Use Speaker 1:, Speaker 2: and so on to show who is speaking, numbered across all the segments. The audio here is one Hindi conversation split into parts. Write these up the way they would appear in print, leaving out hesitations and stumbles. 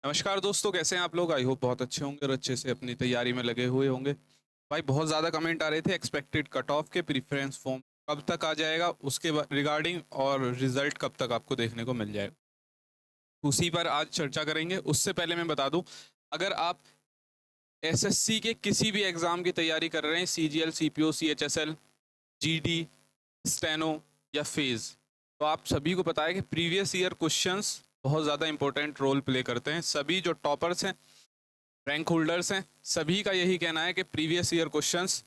Speaker 1: नमस्कार दोस्तों, कैसे हैं आप लोग। आई होप बहुत अच्छे होंगे और अच्छे से अपनी तैयारी में लगे हुए होंगे। भाई बहुत ज़्यादा कमेंट आ रहे थे एक्सपेक्टेड कट ऑफ के प्रीफरेंस फॉर्म कब तक आ जाएगा उसके रिगार्डिंग, और रिजल्ट कब तक आपको देखने को मिल जाएगा, उसी पर आज चर्चा करेंगे। उससे पहले मैं बता दूं, अगर आप एसएससी के किसी भी एग्ज़ाम की तैयारी कर रहे हैं, CGL, CPO, CHSL, GD, steno या फेज़, तो आप सभी को पता है कि प्रीवियस ईयर क्वेश्चंस बहुत ज़्यादा इंपॉर्टेंट रोल प्ले करते हैं। सभी जो टॉपर्स हैं, रैंक होल्डर्स हैं, सभी का यही कहना है कि प्रीवियस ईयर क्वेश्चंस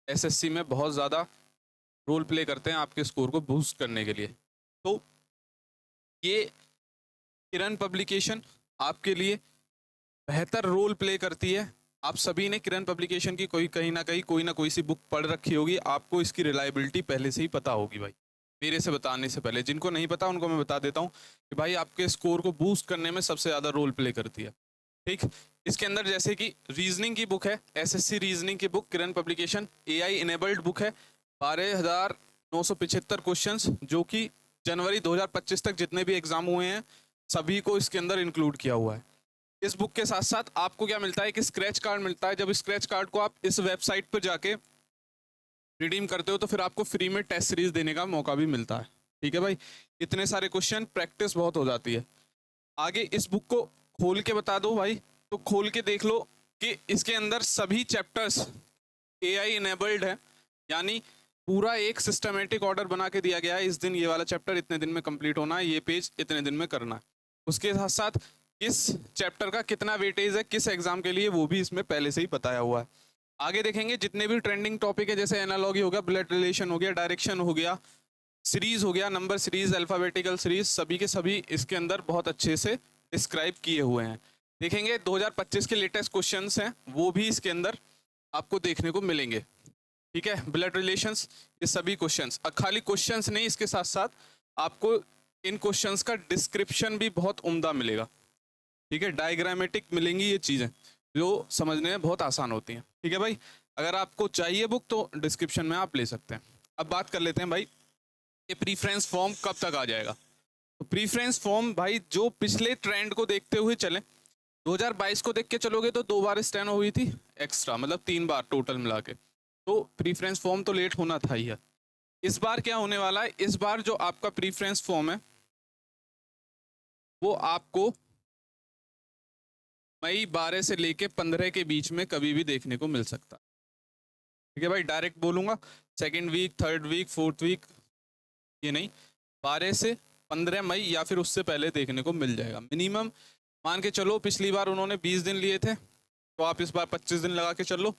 Speaker 1: एसएससी में बहुत ज़्यादा रोल प्ले करते हैं आपके स्कोर को बूस्ट करने के लिए। तो ये किरण पब्लिकेशन आपके लिए बेहतर रोल प्ले करती है। आप सभी ने किरण पब्लिकेशन की कहीं ना कहीं कोई ना कोई सी बुक पढ़ रखी होगी, आपको इसकी रिलायबिलिटी पहले से ही पता होगी। भाई मेरे से बताने से पहले, जिनको नहीं पता उनको मैं बता देता हूँ कि भाई आपके स्कोर को बूस्ट करने में सबसे ज़्यादा रोल प्ले करती है। ठीक, इसके अंदर जैसे कि रीजनिंग की बुक है, एसएससी रीजनिंग की बुक किरण पब्लिकेशन एआई इनेबल्ड बुक है। 12,975 क्वेश्चंस जो कि जनवरी 2025 तक जितने भी एग्जाम हुए हैं सभी को इसके अंदर इंक्लूड किया हुआ है। इस बुक के साथ साथ आपको क्या मिलता है कि स्क्रैच कार्ड मिलता है। जब स्क्रैच कार्ड को आप इस वेबसाइट पर जाके रिडीम करते हो तो फिर आपको फ्री में टेस्ट सीरीज देने का मौका भी मिलता है। ठीक है भाई, इतने सारे क्वेश्चन, प्रैक्टिस बहुत हो जाती है। आगे इस बुक को खोल के बता दो भाई, तो खोल के देख लो कि इसके अंदर सभी चैप्टर्स एआई इनेबल्ड है, यानी पूरा एक सिस्टमेटिक ऑर्डर बना के दिया गया है। इस दिन ये वाला चैप्टर इतने दिन में कंप्लीट होना है, ये पेज इतने दिन में करना है। उसके साथ साथ इस चैप्टर का कितना वेटेज है किस एग्जाम के लिए, वो भी इसमें पहले से ही बताया हुआ है। आगे देखेंगे जितने भी ट्रेंडिंग टॉपिक है, जैसे एनालॉगी हो गया, ब्लड रिलेशन हो गया, डायरेक्शन हो गया, सीरीज हो गया, नंबर सीरीज, अल्फाबेटिकल सीरीज, सभी के सभी इसके अंदर बहुत अच्छे से डिस्क्राइब किए हुए हैं। देखेंगे 2025 के लेटेस्ट क्वेश्चंस हैं, वो भी इसके अंदर आपको देखने को मिलेंगे। ठीक है, ब्लड रिलेशंस, ये सभी क्वेश्चंस, खाली क्वेश्चंस नहीं, इसके साथ साथ आपको इन क्वेश्चंस का डिस्क्रिप्शन भी बहुत उम्दा मिलेगा। ठीक है, डायग्रामेटिक मिलेंगी ये चीज़ें जो समझने में बहुत आसान होती हैं। ठीक है भाई, अगर आपको चाहिए बुक तो डिस्क्रिप्शन में आप ले सकते हैं। अब बात कर लेते हैं भाई, ये प्रीफ्रेंस फॉर्म कब तक आ जाएगा। तो प्रीफ्रेंस फॉर्म भाई जो पिछले ट्रेंड को देखते हुए चले, 2022 को देख के चलोगे तो 2 बार स्टैनो हुई थी एक्स्ट्रा, मतलब 3 बार टोटल मिला के, तो प्रीफ्रेंस फॉर्म तो लेट होना था ही है। इस बार क्या होने वाला है, इस बार जो आपका प्रीफ्रेंस फॉर्म है वो आपको मई 12 से लेके 15 के बीच में कभी भी देखने को मिल सकता है। ठीक है भाई, डायरेक्ट बोलूंगा, second week, third week, fourth week, ये नहीं, 12 से 15 मई या फिर उससे पहले देखने को मिल जाएगा मिनिमम। मान के चलो पिछली बार उन्होंने 20 दिन लिए थे, तो आप इस बार 25 दिन लगा के चलो,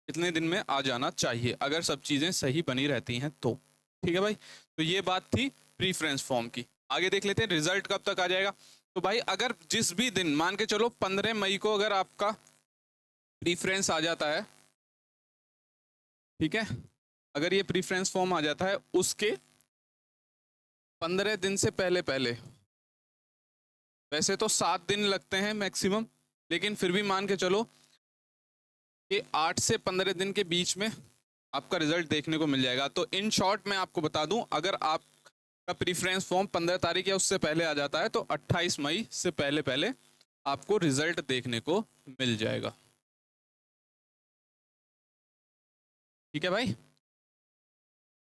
Speaker 1: इतने दिन में आ जाना चाहिए अगर सब चीज़ें सही बनी रहती हैं तो। ठीक है भाई, तो ये बात थी प्रीफ्रेंस फॉर्म की। आगे देख लेते हैं रिजल्ट कब तक आ जाएगा। तो भाई अगर जिस भी दिन, मान के चलो 15 मई को अगर आपका प्रीफ्रेंस आ जाता है, ठीक है, अगर ये प्रीफ्रेंस फॉर्म आ जाता है उसके 15 दिन से पहले पहले, वैसे तो 7 दिन लगते हैं मैक्सिमम, लेकिन फिर भी मान के चलो कि 8 से 15 दिन के बीच में आपका रिजल्ट देखने को मिल जाएगा। तो इन शॉर्ट मैं आपको बता दूं, अगर आपका प्रीफ्रेंस फॉर्म 15 तारीख या उससे पहले आ जाता है तो 28 मई से पहले पहले आपको रिजल्ट देखने को मिल जाएगा। ठीक है भाई,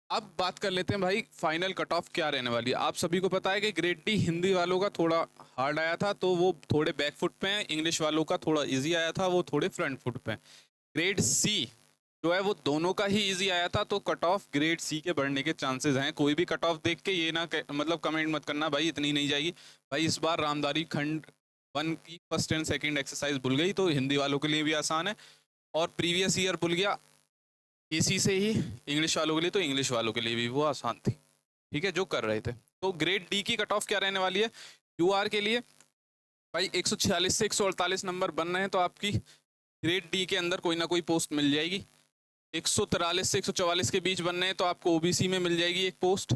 Speaker 1: अब बात कर लेते हैं भाई फाइनल कट ऑफ क्या रहने वाली है। आप सभी को पता है कि ग्रेड डी हिंदी वालों का थोड़ा हार्ड आया था, तो वो थोड़े बैक फुट पे हैं। इंग्लिश वालों का थोड़ा इजी आया था, वो थोड़े फ्रंट फुट पे हैं। ग्रेड सी जो है वो दोनों का ही इजी आया था, तो कट ऑफ ग्रेड सी के बढ़ने के चांसेस हैं। कोई भी कट ऑफ देख के ये ना मतलब कमेंट मत करना भाई इतनी नहीं जाएगी। भाई इस बार रामदारी खंड 1 की फर्स्ट एंड सेकंड एक्सरसाइज भूल गई, तो हिंदी वालों के लिए भी आसान है, और प्रीवियस ईयर भूल गया इसी से ही इंग्लिश वालों के लिए, तो इंग्लिश वालों के लिए भी वो आसान थी। ठीक है, जो कर रहे थे। तो ग्रेड डी की कट ऑफ क्या रहने वाली है यूआर के लिए भाई, 146 से 148 नंबर बन रहे हैं, तो आपकी ग्रेड डी के अंदर कोई ना कोई पोस्ट मिल जाएगी। 143 से 144 के बीच बनने हैं तो आपको ओबीसी में मिल जाएगी एक पोस्ट।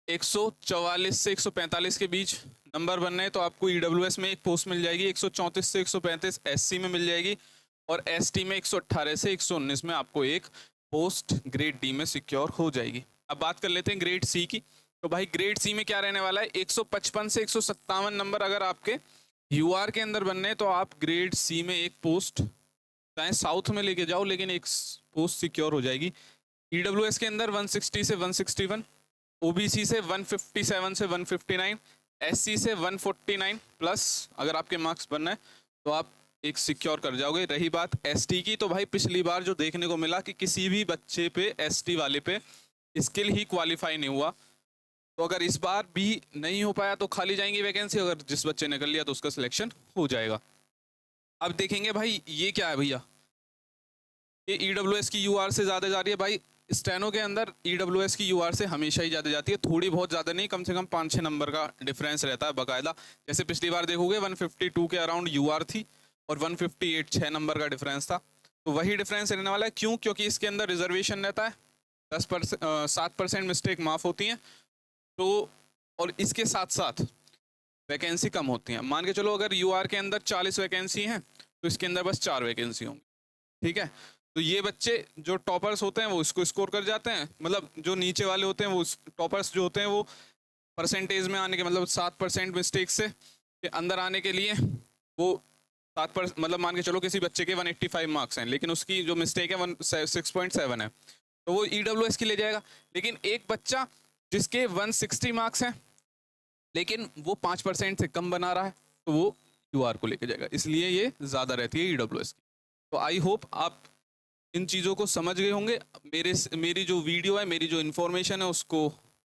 Speaker 1: 144 से 145 के बीच नंबर बनने हैं तो आपको ईडब्ल्यूएस में एक पोस्ट मिल जाएगी। 134 से 135 एससी में मिल जाएगी, और एसटी में 118 से 119 में आपको एक पोस्ट ग्रेड डी में सिक्योर हो जाएगी। अब बात कर लेते हैं ग्रेड सी की। तो भाई ग्रेड सी में क्या रहने वाला है, 155 से 157 नंबर अगर आपके यूआर के अंदर बनने तो आप ग्रेड सी में एक पोस्ट चाहे साउथ में लेके जाओ, लेकिन एक पोस्ट सिक्योर हो जाएगी। ईडब्ल्यूएस के अंदर 160 से 161, ओबीसी से 157 से 159, एससी से 149 प्लस अगर आपके मार्क्स बनना है तो आप एक सिक्योर कर जाओगे। रही बात एसटी की, तो भाई पिछली बार जो देखने को मिला कि किसी भी बच्चे पे एसटी वाले पे स्किल ही क्वालिफाई नहीं हुआ, तो अगर इस बार भी नहीं हो पाया तो खाली जाएंगी वैकेंसी, अगर जिस बच्चे ने कर लिया तो उसका सिलेक्शन हो जाएगा। अब देखेंगे भाई ये क्या है भैया, ये ईडब्ल्यूएस की यूआर से ज़्यादा जा रही है। भाई स्टेनो के अंदर ईडब्ल्यूएस की यूआर से हमेशा ही ज़्यादा जाती है, थोड़ी बहुत ज़्यादा नहीं, कम से कम 5-6 नंबर का डिफरेंस रहता है बाकायदा। जैसे पिछली बार देखोगे 152 के अराउंड यूआर थी और 158 6 नंबर का डिफरेंस था, तो वही डिफरेंस रहने वाला है। क्यों? क्योंकि इसके अंदर रिजर्वेशन रहता है, 7% मिस्टेक माफ़ होती हैं, तो और इसके साथ साथ वैकेंसी कम होती हैं। मान के चलो अगर यूआर के अंदर 40 वैकेंसी हैं तो इसके अंदर बस 4 वैकेंसी होंगी, ठीक है। तो ये बच्चे जो टॉपर्स होते हैं वो इसको स्कोर कर जाते हैं, मतलब जो नीचे वाले होते हैं वो टॉपर्स जो होते हैं वो परसेंटेज में आने के मतलब 7% मिस्टेक से के अंदर आने के लिए वो 7% मतलब मान के चलो किसी बच्चे के 185 मार्क्स हैं, लेकिन उसकी जो मिस्टेक है 6.7 है, तो वो ईडब्ल्यूएस की ले जाएगा। लेकिन एक बच्चा जिसके 160 मार्क्स हैं लेकिन वो 5% से कम बना रहा है, तो वो यूआर को लेके जाएगा, इसलिए ये ज़्यादा रहती है ईडब्ल्यूएस की। तो आई होप आप इन चीज़ों को समझ गए होंगे। मेरी जो वीडियो है, मेरी जो इन्फॉर्मेशन है उसको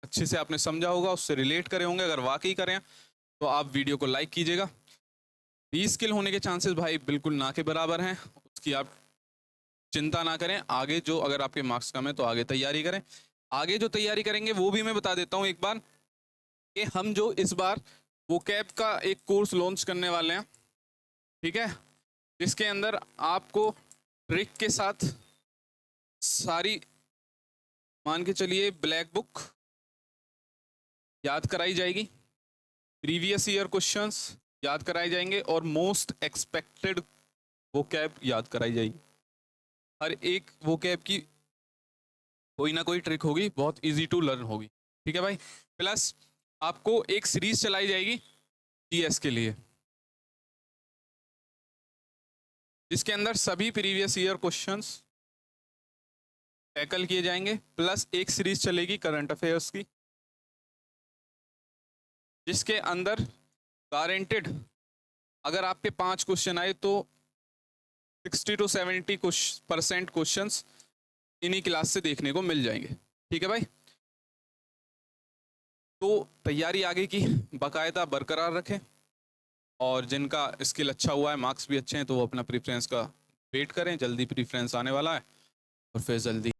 Speaker 1: अच्छे से आपने समझा होगा, उससे रिलेट करे होंगे। अगर वाकई करें तो आप वीडियो को लाइक कीजिएगा। रीस्किल होने के चांसेस भाई बिल्कुल ना के बराबर हैं, उसकी आप चिंता ना करें। आगे जो अगर आपके मार्क्स कम है तो आगे तैयारी करें। आगे जो तैयारी करेंगे वो भी मैं बता देता हूँ एक बार, कि हम जो इस बार वोकैब का एक कोर्स लॉन्च करने वाले हैं, ठीक है, जिसके अंदर आपको ट्रिक के साथ सारी मान के चलिए ब्लैक बुक याद कराई जाएगी, प्रीवियस ईयर क्वेश्चंस याद कराए जाएंगे और मोस्ट एक्सपेक्टेड वोकैब याद कराई जाएगी। हर एक वोकैब की कोई ना कोई ट्रिक होगी, बहुत इजी टू लर्न होगी, ठीक है भाई। प्लस आपको एक सीरीज चलाई जाएगी जीएस के लिए, जिसके अंदर सभी प्रीवियस ईयर क्वेश्चंस टैकल किए जाएंगे, प्लस एक सीरीज चलेगी करंट अफेयर्स की, जिसके अंदर गारंटेड अगर आपके 5 क्वेश्चन आए तो 60 to 70% क्वेश्चंस इन्हीं क्लास से देखने को मिल जाएंगे, ठीक है भाई। तो तैयारी आगे की बाकायदा बरकरार रखें, और जिनका स्किल अच्छा हुआ है, मार्क्स भी अच्छे हैं, तो वो अपना प्रेफरेंस का वेट करें, जल्दी प्रेफरेंस आने वाला है और फिर जल्दी